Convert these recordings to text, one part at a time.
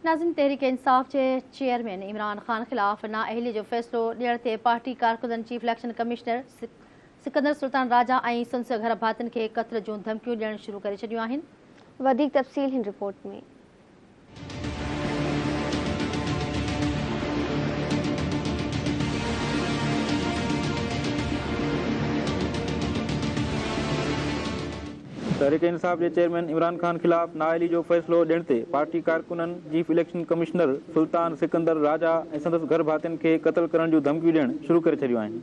नाज़िन, तहरीक इंसाफ के चेयरमैन इमरान खान खिलाफ नाअहली जो फैसलो ॾियण ते पार्टी कारकुननि chief election commissioner Sikandar Sultan Raja ऐं संदसि घर भातियुनि खे क़त्ल जूं धमकियूं ॾियण शुरू करे छॾियूं आहिनि। वधीक तफ़सील हिन रिपोर्ट में। तहरीक इंसाफ के चेयरमैन इमरान खान खिलाफ नाअहली जो फैसलो ॾियण ते पार्टी कारकुननि चीफ इलेक्शन कमिश्नर सुल्तान सिकंदर राजा ऐं संदसि घर भातियुनि खे क़त्ल करण जूं धमकियूं ॾियण शुरू करे छॾियूं आहिनि।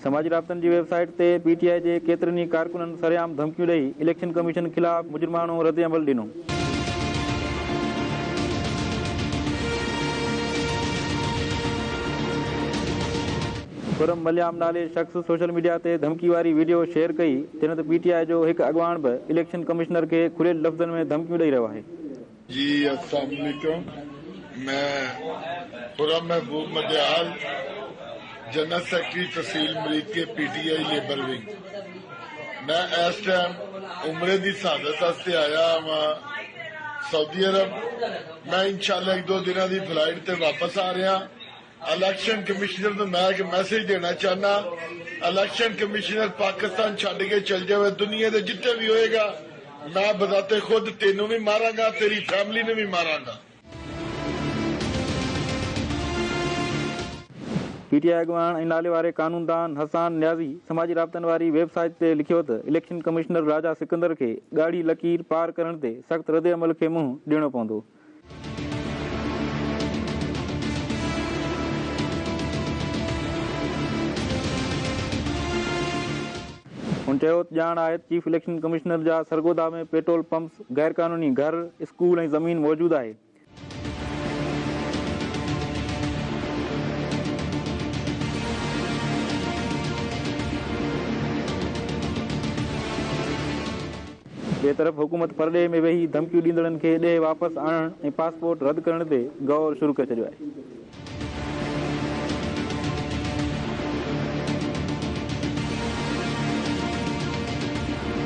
समाजी राब्तनि जी वेबसाइट ते PTI जे केतिरनि ई कारकुननि सरेआम धमकियूं ॾेई इलेक्शन कमीशन खिलाफ मुजरिमानो रद्द अमल ॾिनो। खुरम मलियाम नाले शख्स सोशल मीडिया ते धमकी वारी वीडियो शेयर कई, जिन ते PTI जो हिकु अॻवान बि इलेक्शन कमिश्नर खे खुलियल लफ़्ज़नि में धमकियूं ॾेई रहियो आहे। जी अस्सलाम वालेकुम, मैं खुरम महबूब मदियाल, जनरल सेक्रेटरी तहसील मरीद के PTI लेबर विंग। मैं इस टाइम उमरे की शहादत वास्ते आया वा सऊदी अरब। मैं इंशाल्लाह एक दो दिनों की फ्लाइट से वापस आ रहा। इलेक्शन कमिश्नर को मैं एक मैसेज देना चाहना, इलेक्शन कमिश्नर पाकिस्तान छड़ के चल जाए, दुनिया के जितने भी होएगा मैं बताते खुद तेनों भी मारांगा, तेरी फैमिली ने भी मारांगा। PTI अॻवान ऐं नाले वारे कानूनदान हसान न्याज़ी समाजी राब्तनि वारी वेबसाइट ते लिखियो त इलेक्शन कमिश्नर राजा सिकंदर खे ॻाढ़ी लकीर पार करण ते सख़्त रद्द अमल खे मुंहुं ॾियणो पवंदो। हुन चयो ॼाण आहे चीफ इलेक्शन कमिश्नर जा सरगोदा में पेट्रोल पंप्स, गैर कानूनी घर, स्कूल ऐं ज़मीन मौजूदु आहे। ॿिए तरफ़ हुकूमत परॾे में वेही धमकियूं ॾींदड़नि खे ॾे वापसि आणण ऐं पासपोर्ट रद्द करण ते गौर शुरू करे छॾियो आहे।